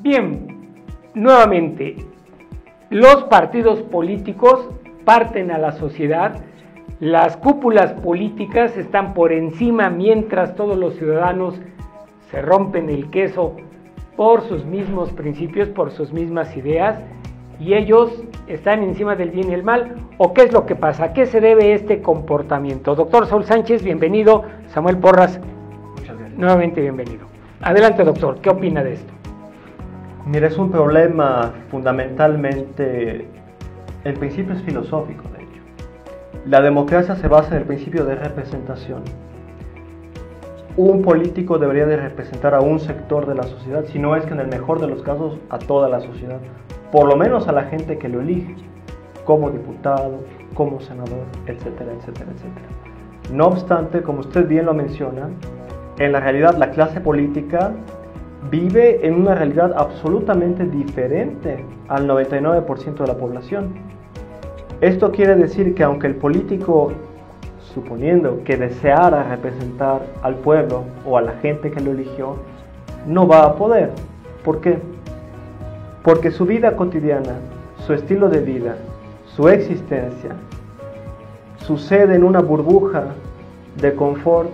Bien, nuevamente, los partidos políticos parten a la sociedad, las cúpulas políticas están por encima mientras todos los ciudadanos se rompen el queso por sus mismos principios, por sus mismas ideas, y ellos están encima del bien y el mal. ¿O qué es lo que pasa? ¿A qué se debe este comportamiento? Doctor Saúl Sánchez, bienvenido. Samuel Porras, muchas gracias. Nuevamente bienvenido. Adelante, doctor, ¿qué opina de esto? Mira, es un problema fundamentalmente, el principio es filosófico, de hecho. La democracia se basa en el principio de representación. Un político debería de representar a un sector de la sociedad, si no es que en el mejor de los casos a toda la sociedad, por lo menos a la gente que lo elige, como diputado, como senador, etcétera, etcétera, etcétera. No obstante, como usted bien lo menciona, en la realidad la clase política vive en una realidad absolutamente diferente al 99% de la población. Esto quiere decir que aunque el político, suponiendo que deseara representar al pueblo o a la gente que lo eligió, no va a poder. ¿Por qué? Porque su vida cotidiana, su estilo de vida, su existencia, sucede en una burbuja de confort,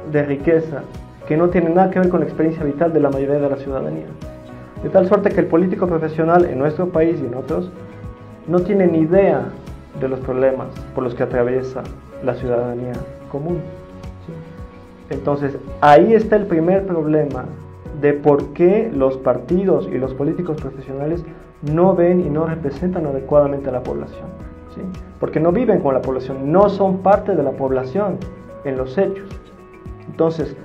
de riqueza, que no tiene nada que ver con la experiencia vital de la mayoría de la ciudadanía. De tal suerte que el político profesional en nuestro país y en otros no tiene ni idea de los problemas por los que atraviesa la ciudadanía común. ¿Sí? Entonces, ahí está el primer problema de por qué los partidos y los políticos profesionales no ven y no representan adecuadamente a la población. ¿Sí? Porque no viven con la población, no son parte de la población en los hechos. Entonces,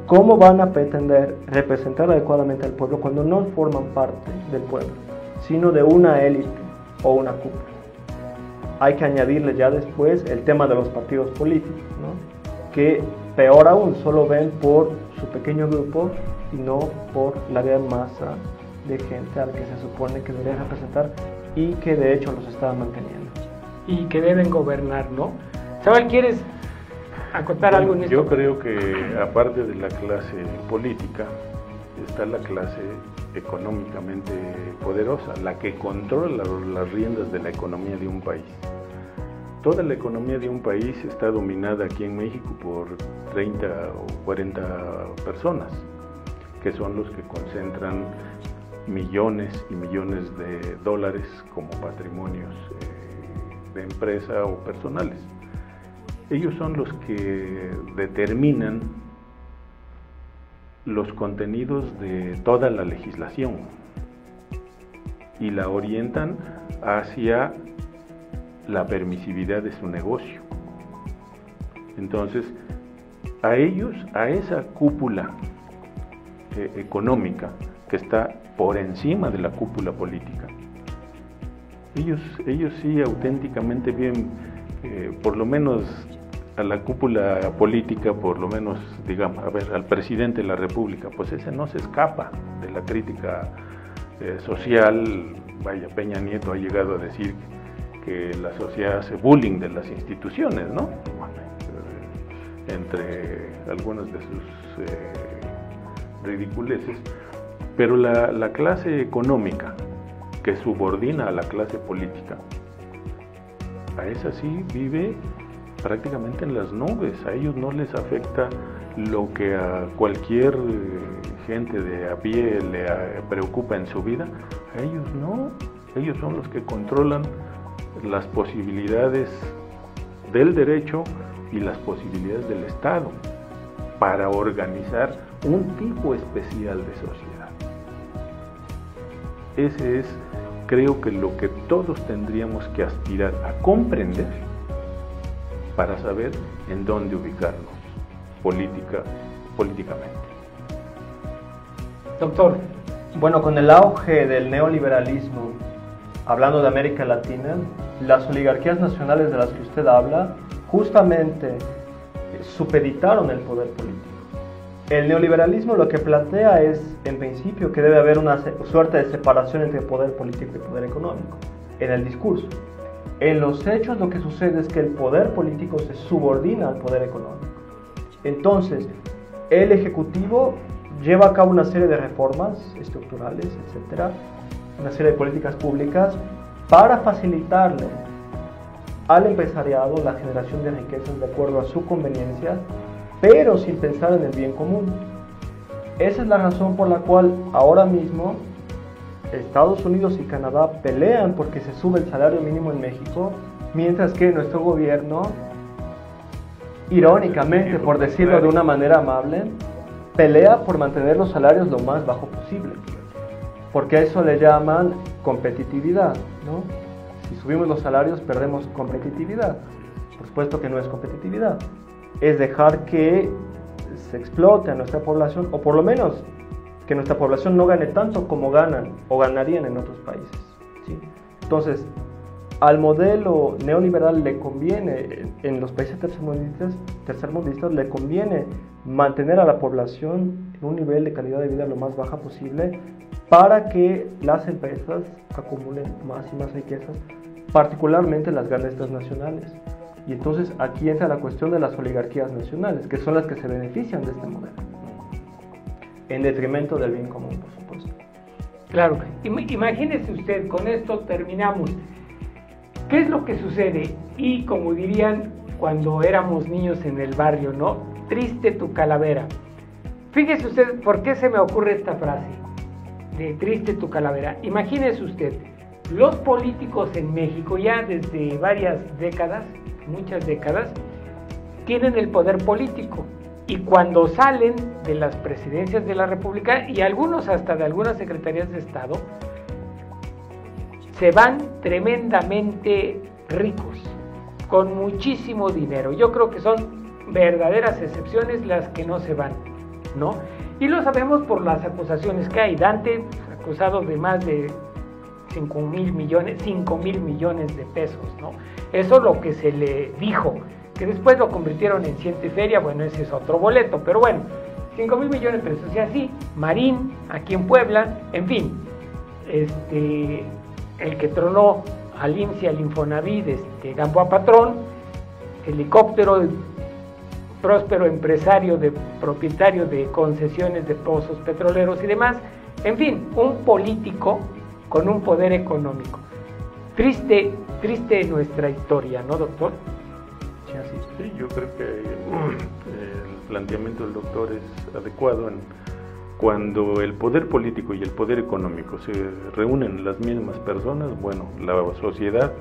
¿cómo van a pretender representar adecuadamente al pueblo cuando no forman parte del pueblo, sino de una élite o una cúpula? Hay que añadirle ya después el tema de los partidos políticos, ¿no? Que peor aún, solo ven por su pequeño grupo y no por la gran masa de gente a la que se supone que debería representar y que de hecho los está manteniendo. Y que deben gobernar, ¿no? Samuel, ¿quieres acotar algo en esto? Yo creo que aparte de la clase política está la clase económicamente poderosa, la que controla las riendas de la economía de un país. Toda la economía de un país está dominada aquí en México por 30 o 40 personas, que son los que concentran millones y millones de dólares como patrimonios de empresa o personales. Ellos son los que determinan los contenidos de toda la legislación y la orientan hacia la permisividad de su negocio. Entonces, a ellos, a esa cúpula económica que está por encima de la cúpula política, ellos sí auténticamente bien, por lo menos a la cúpula política, por lo menos, digamos, a ver, al presidente de la República, pues ese no se escapa de la crítica social. Vaya, Peña Nieto ha llegado a decir que la sociedad hace bullying de las instituciones, ¿no? Entre algunas de sus ridiculeces, pero la clase económica que subordina a la clase política, a esa sí vive prácticamente en las nubes. A ellos no les afecta lo que a cualquier gente de a pie le preocupa en su vida. A ellos no, ellos son los que controlan las posibilidades del derecho y las posibilidades del Estado para organizar un tipo especial de sociedad. Ese es, creo que lo que todos tendríamos que aspirar a comprender para saber en dónde ubicarnos políticamente. Doctor. Bueno, con el auge del neoliberalismo, hablando de América Latina, las oligarquías nacionales de las que usted habla, justamente supeditaron el poder político. El neoliberalismo lo que plantea es, en principio, que debe haber una suerte de separación entre poder político y poder económico, en el discurso. En los hechos lo que sucede es que el poder político se subordina al poder económico. Entonces, el Ejecutivo lleva a cabo una serie de reformas estructurales, etcétera, una serie de políticas públicas para facilitarle al empresariado la generación de riquezas de acuerdo a su conveniencia, pero sin pensar en el bien común. Esa es la razón por la cual ahora mismo Estados Unidos y Canadá pelean porque se sube el salario mínimo en México, mientras que nuestro gobierno, irónicamente, por decirlo de una manera amable, pelea por mantener los salarios lo más bajo posible, porque a eso le llaman competitividad, ¿no? Si subimos los salarios perdemos competitividad. Por supuesto que no es competitividad, es dejar que se explote a nuestra población, o por lo menos que nuestra población no gane tanto como ganan o ganarían en otros países, ¿sí? Entonces, al modelo neoliberal le conviene, en los países tercermundistas le conviene mantener a la población en un nivel de calidad de vida lo más baja posible para que las empresas acumulen más y más riquezas, particularmente las grandes transnacionales. Y entonces aquí entra la cuestión de las oligarquías nacionales, que son las que se benefician de este modelo, en detrimento del bien común, por supuesto. Claro, imagínese usted, con esto terminamos. ¿Qué es lo que sucede? Y como dirían cuando éramos niños en el barrio, ¿no? Triste tu calavera. Fíjese usted, ¿por qué se me ocurre esta frase? De triste tu calavera. Imagínese usted, los políticos en México ya desde varias décadas, muchas décadas, tienen el poder político. Y cuando salen de las presidencias de la República, y algunos hasta de algunas secretarías de Estado, se van tremendamente ricos, con muchísimo dinero. Yo creo que son verdaderas excepciones las que no se van, ¿no? Y lo sabemos por las acusaciones que hay. Dante, acusado de más de 5,000 millones de pesos, ¿no? Eso es lo que se le dijo, que después lo convirtieron en ciento y feria. Bueno, ese es otro boleto, pero bueno, 5,000 millones de pesos. Y así, Marín, aquí en Puebla, en fin, el que tronó al IMSS y al Infonavit, Gamboa Patrón, Helicóptero, el próspero empresario, propietario de concesiones de pozos petroleros y demás. En fin, un político con un poder económico. Triste nuestra historia, ¿no, doctor? Sí, yo creo que el planteamiento del doctor es adecuado. Cuando el poder político y el poder económico se reúnen las mismas personas, bueno, la sociedad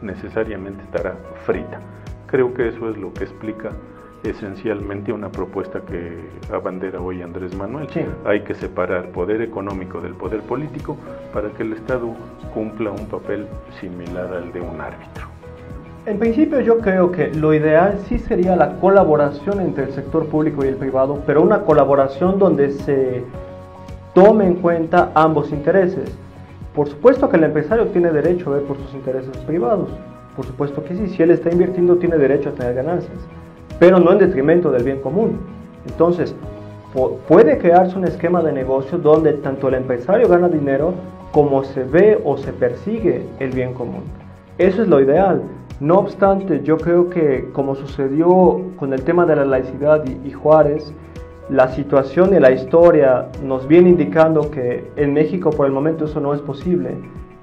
necesariamente estará frita. Creo que eso es lo que explica esencialmente una propuesta que abandera hoy Andrés Manuel. Sí. Hay que separar poder económico del poder político para que el Estado cumpla un papel similar al de un árbitro. En principio yo creo que lo ideal sí sería la colaboración entre el sector público y el privado, pero una colaboración donde se tome en cuenta ambos intereses. Por supuesto que el empresario tiene derecho a ver por sus intereses privados, por supuesto que sí, si él está invirtiendo tiene derecho a tener ganancias, pero no en detrimento del bien común. Entonces, puede crearse un esquema de negocio donde tanto el empresario gana dinero como se ve o se persigue el bien común. Eso es lo ideal. No obstante, yo creo que como sucedió con el tema de la laicidad y Juárez, la situación y la historia nos viene indicando que en México por el momento eso no es posible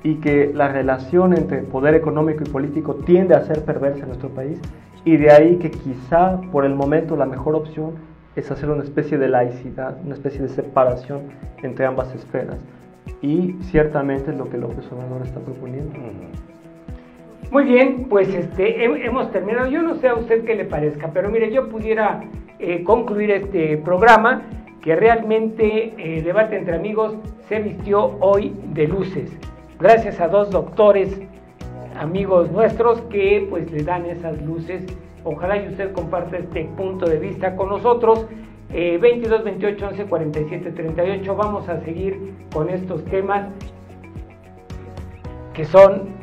y que la relación entre poder económico y político tiende a ser perversa en nuestro país, y de ahí que quizá por el momento la mejor opción es hacer una especie de laicidad, una especie de separación entre ambas esferas, y ciertamente es lo que López Obrador está proponiendo. Muy bien, pues hemos terminado. Yo no sé a usted qué le parezca, pero mire, yo pudiera concluir este programa que realmente Debate entre Amigos se vistió hoy de luces. Gracias a dos doctores, amigos nuestros, que pues le dan esas luces. Ojalá y usted comparta este punto de vista con nosotros. 22 28 11 47 38. Vamos a seguir con estos temas que son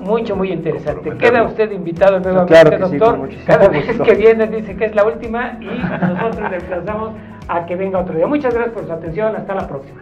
muy interesante. Queda usted invitado nuevamente, claro que doctor. Sí, cada vez que viene dice que es la última y nosotros le emplazamos a que venga otro día. Muchas gracias por su atención. Hasta la próxima.